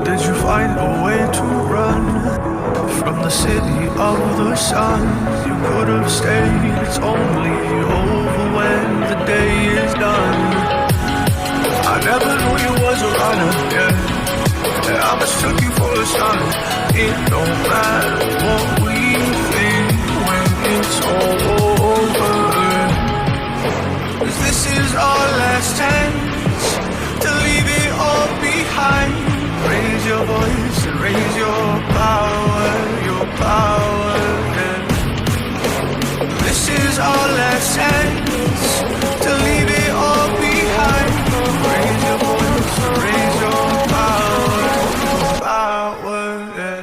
did you find a way to run from the city of the sun? You could have stayed, it's only over when the day is done. I never knew you was a runner, yeah. I mistook you for a son. It don't matter what we think when it's all over, 'cause this is our last chance to leave it all behind. Raise your voice and raise your power, yeah. This is our last chance to leave it all behind. Raise your voice and raise your power, yeah.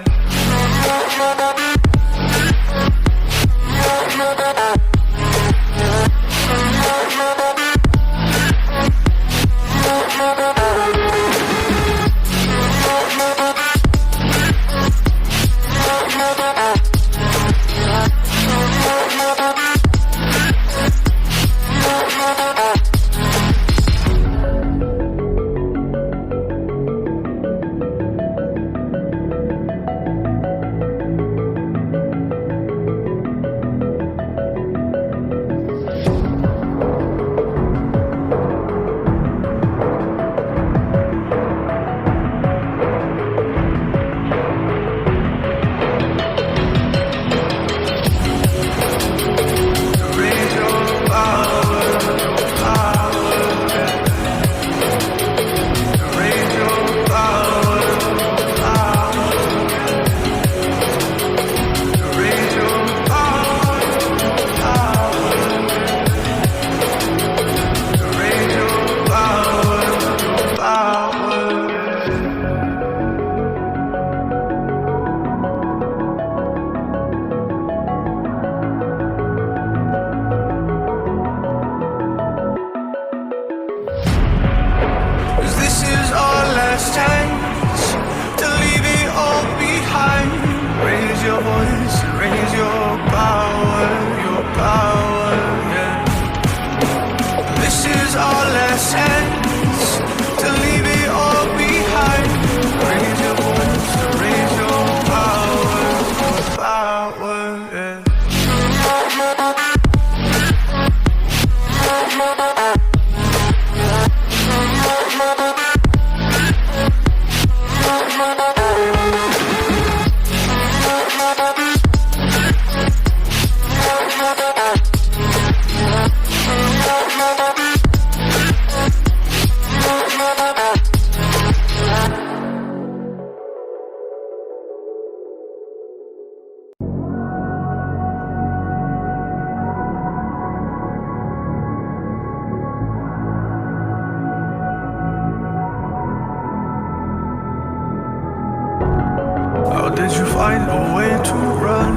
Did you find a way to run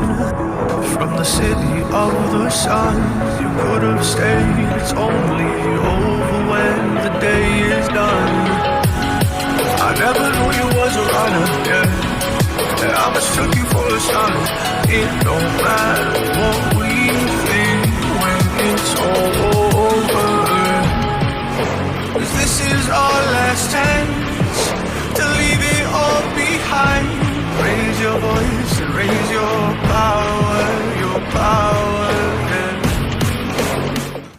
from the city of the sun? You could have stayed, it's only over when the day is done. I never knew you was a runner, yeah. I mistook you for a son. It don't matter what we think when it's all over, 'cause this is our last chance to leave it all behind. Raise your voice and raise your power,